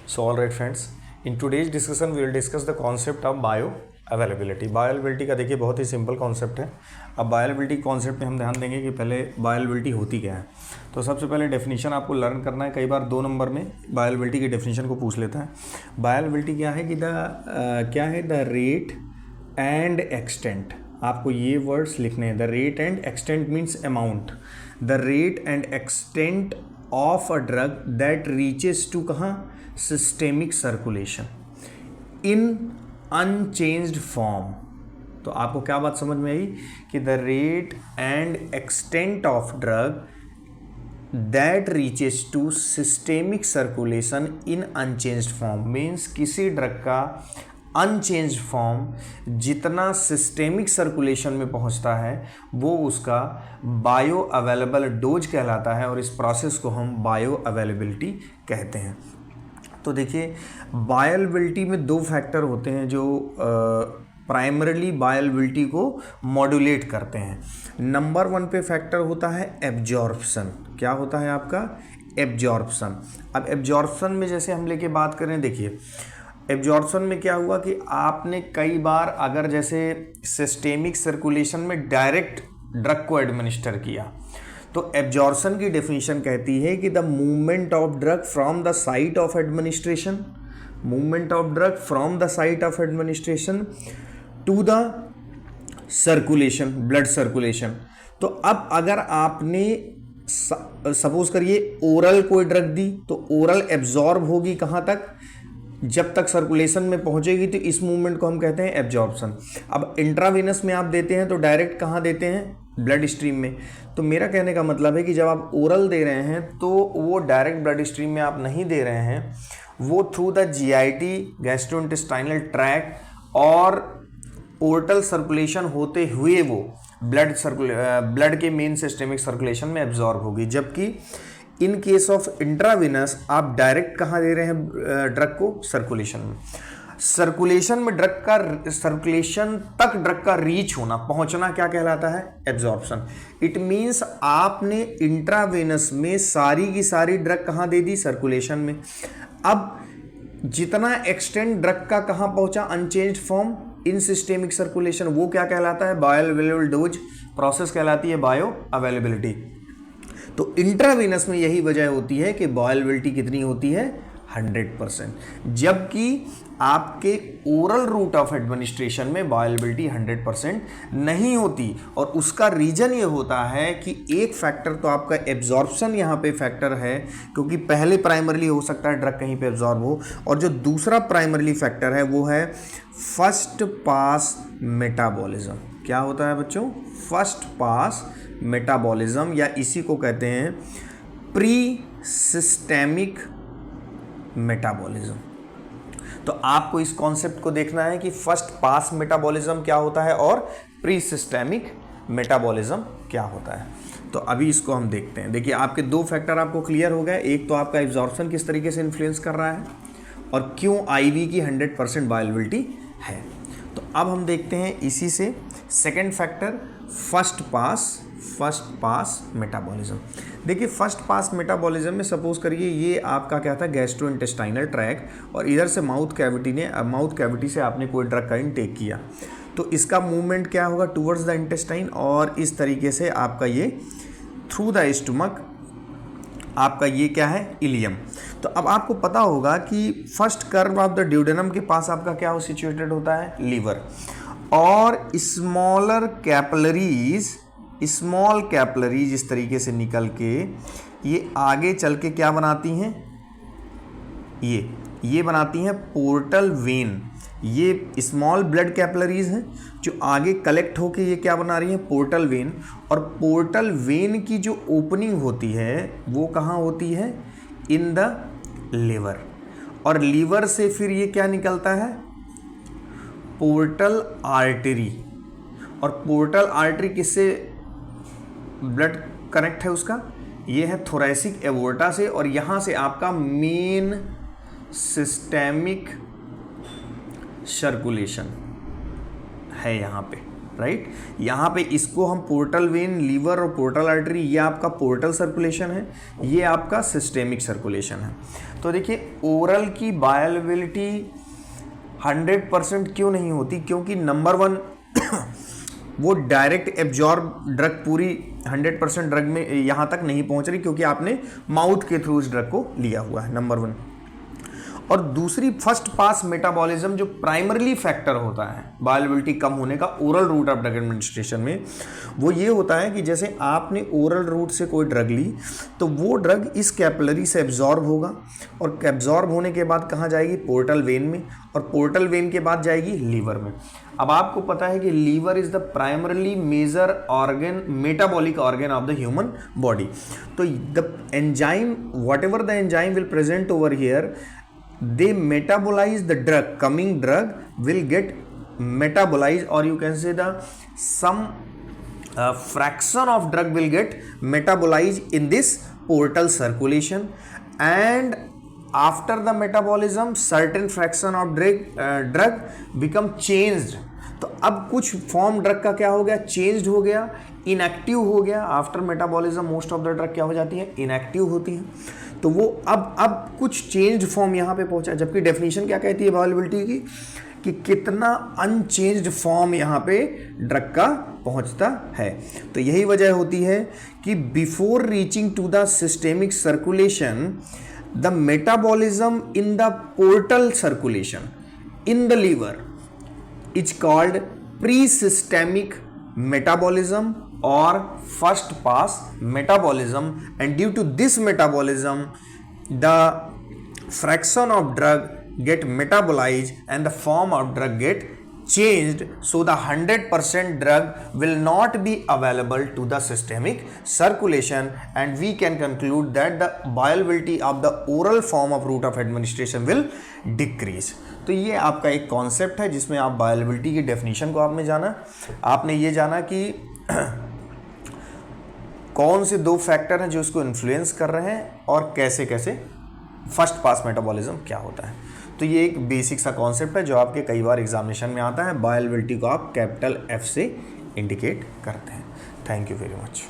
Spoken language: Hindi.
So all right friends, in today's discussion we will discuss the concept of bioavailability. Bioavailability का देखिए बहुत ही सिंपल कॉन्सेप्ट है. अब बायोअवेलेबिलिटी कॉन्सेप्ट में हम ध्यान देंगे कि पहले बायोअवेलेबिलिटी होती क्या है. तो सबसे पहले डेफिनेशन आपको लर्न करना है. कई बार 2 नंबर में बायोअवेलेबिलिटी की डेफिनेशन को पूछ लेता है. बायोअवेलेबिलिटी क्या है कि द रेट एंड एक्सटेंट. आपको ये वर्ड्स लिखने हैं. The rate and extent means amount. The rate and extent of a drug that reaches to कहाँ, systemic circulation in unchanged form. तो आपको क्या बात समझ में आई कि the rate and extent of drug that reaches to systemic circulation in unchanged form means किसी ड्रग का अनचेंज्ड फॉर्म जितना सिस्टेमिक सर्कुलेशन में पहुंचता है वो उसका बायो अवेलेबल डोज कहलाता है और इस प्रोसेस को हम बायो अवेलेबिलिटी कहते हैं. तो देखिए बायोअवेलेबिलिटी में 2 फैक्टर होते हैं जो प्राइमरीली बायोअवेलेबिलिटी को मॉड्यूलेट करते हैं. नंबर 1 पे फैक्टर होता है एब्जॉर्प्शन. क्या होता है आपका? एब्जॉर्प्शन. अब एब्जॉर्प्शन में जैसे हम लेके बात करें, देखिए एब्जॉर्प्शन में क्या हुआ कि आपने कई बार अगर जैसे सिस्टेमिक सर्कुलेशन में डायरेक्ट ड्रग को एडमिनिस्टर किया तो एब्जॉर्प्शन की डेफिनेशन कहती है कि the movement of drug from the site of administration, movement of drug from the site of administration to the circulation, blood circulation. तो अब अगर आपने सपोज करिए ओरल कोई ड्रग दी तो ओरल एब्जॉर्ब होगी कहाँ तक, जब तक सर्कुलेशन में पहुंचेगी. तो इस मूवमेंट को हम कहते हैं एब्जॉर्प्शन. अब इंट्रावेनस में आप देते हैं तो डायरेक्ट कहाँ देते हैं, ब्लड स्ट्रीम में. तो मेरा कहने का मतलब है कि जब आप ओरल दे रहे हैं तो वो डायरेक्ट ब्लड स्ट्रीम में आप नहीं दे रहे हैं, वो through the GIT, gastrointestinal tract और पोर्टल सर्कुलेशन होते हुए वो ब्लड के मेन सिस्टेमिक सर्कुलेशन में एब्जॉर्ब होगी. जबकि इन केस ऑफ इंट्रावेनस आप डायरेक्ट कहाँ दे रहे हैं ड्रग को, सर्कुलेशन में. सर्कुलेशन में ड्रग का, सर्कुलेशन तक ड्रग का रीच होना, पहुंचना क्या कहलाता है, एब्जॉर्प्शन. इट मींस आपने इंट्रावेनस में सारी की सारी ड्रग कहाँ दे दी, सर्कुलेशन में. अब जितना एक्सटेंट ड्रग का कहाँ पहुंचा, unchanged form in systemic circulation, वो क्या कहलाता है, बायो अवेलेबल डोज. प्रोसेस कहलाती है बायो अवेलेबिलिटी. तो इंट्रावेनस में यही वजह होती है कि बायोअवेलेबिलिटी कितनी होती है, 100%. जबकि आपके ओरल रूट ऑफ एडमिनिस्ट्रेशन में बायोअवेलेबिलिटी 100% नहीं होती. और उसका रीजन ये होता है कि एक फैक्टर तो आपका एब्जॉर्प्शन यहाँ पे फैक्टर है, क्योंकि पहले प्राइमरीली हो सकता है ड्रग कहीं पे एब्जॉर्ब हो, और जो दूसरा प्राइमरीली फैक्टर है वो है फर्स्ट पास मेटाबॉलिज्म. क्या होता है बच्चों, फर्स्ट पास मेटाबॉलिज्म, या इसी को कहते हैं प्री सिस्टेमिक मेटाबॉलिज्म. तो आपको इस कॉन्सेप्ट को देखना है कि फर्स्ट पास मेटाबॉलिज्म क्या होता है और प्री सिस्टेमिक मेटाबॉलिज्म क्या होता है. तो अभी इसको हम देखते हैं. देखिए आपके 2 फैक्टर आपको क्लियर हो गए. एक तो आपका एब्जॉर्प्शन किस तरीके से इन्फ्लुएंस कर रहा है और क्यों आईवी की 100% बायोअवेलेबिलिटी है. तो अब हम देखते हैं इसी से second factor, first pass metabolism. देखिए फर्स्ट पास मेटाबॉलिज्म में सपोज करिए ये आपका क्या था, गैस्ट्रोइंटेस्टाइनल ट्रैक्ट, और इधर से माउथ कैविटी से आपने कोई ड्रग का इनटेक किया. तो इसका मूवमेंट क्या होगा, टूवर्ड्स द इंटेस्टाइन, और इस तरीके से आपका ये थ्रू द स्टमक, आपका ये क्या है, इलियम. तो अब आपको पता होगा कि first curve of the duodenum के पास आपका क्या हो, सिचुएटेड होता है, लीवर. और स्मॉल कैपिलरीज इस तरीके से निकल के ये आगे चल के क्या बनाती हैं, ये बनाती हैं पोर्टल वेन. ये स्मॉल ब्लड कैपिलरीज हैं जो आगे कलेक्ट होके ये क्या बना रही हैं, पोर्टल वेन. और पोर्टल वेन की जो ओपनिंग होती है वो कहाँ होती है, इन द लिवर. और लीवर से फिर ये क्या निकलता है, पोर्टल आर्टरी. और पोर्टल आर्टरी किससे ब्लड कनेक्ट है उसका, ये है थोरैसिक एवोर्टा से, और यहाँ से आपका मेन सिस्टेमिक सर्कुलेशन है यहाँ पे. राइट। यहाँ पे इसको हम पोर्टल वेन, लीवर और पोर्टल आर्टरी, ये आपका पोर्टल सर्कुलेशन है, ये आपका सिस्टेमिक सर्कुलेशन है। तो देखिए ओरल की बायोअवेलेबिलिटी 100% क्यों नहीं होती, क्योंकि नंबर 1 वो डायरेक्ट एब्जॉर्ब ड्रग पूरी 100% ड्रग में यहाँ तक नहीं पहुँच रही, क्योंकि आपने माउथ के थ्रू इस ड्रग को लिया हुआ है, नंबर 1। और दूसरी फर्स्ट पास मेटाबॉलिज्म जो प्राइमरली फैक्टर होता है बायोअवेलेबिलिटी कम होने का oral route of drug administration में, वो ये होता है कि जैसे आपने ओरल रूट से कोई ड्रग ली तो वो ड्रग इस कैपिलरी से एब्जॉर्ब होगा, और एब्जॉर्ब होने के बाद कहाँ जाएगी, पोर्टल वेन में, और पोर्टल वेन के बाद जाएगी लीवर में। अब आपको पता है कि liver is the primarily major organ, metabolic organ of the human body. तो the enzyme, whatever the enzyme will present over here, they metabolize the drug, coming drug will get metabolized, or you can say the some fraction of drug will get metabolized in this portal circulation, and after the metabolism certain fraction of drug become changed। तो अब कुछ फॉर्म ड्रग का क्या हो गया, चेंज्ड हो गया, इनएक्टिव हो गया। After metabolism most of the drug क्या हो जाती है, इनएक्टिव होती है। तो वो अब कुछ चेंज्ड फॉर्म यहाँ पे पहुंचा, जबकि डेफिनेशन क्या कहती है बायोअवेलेबिलिटी की, कि कितना अनचेंज्ड फॉर्म यहाँ पे ड्रग का पहुंचता है। तो यही वजह होती है कि before reaching to the systemic circulation the metabolism in the portal circulation in the liver is called pre-systemic metabolism or first pass metabolism, and due to this metabolism the fraction of drug get metabolized and the form of drug get changed, so the 100% drug will not be available to the systemic circulation, and we can conclude that the bioavailability of the oral form of route of administration will decrease। तो ये आपका एक कॉन्सेप्ट है जिसमें आप बायोअवेलेबिलिटी की डेफिनेशन को आपने जाना, आपने ये जाना कि कौन से 2 फैक्टर हैं जो इसको इन्फ्लुएंस कर रहे हैं और कैसे कैसे फर्स्ट पास मेटाबॉलिज्म क्या होता है। तो ये एक बेसिक सा कॉन्सेप्ट है जो आपके कई बार एग्जामिनेशन में आता है। बायोअवेलेबिलिटी को आप कैपिटल F से इंडिकेट करते हैं। Thank you very much.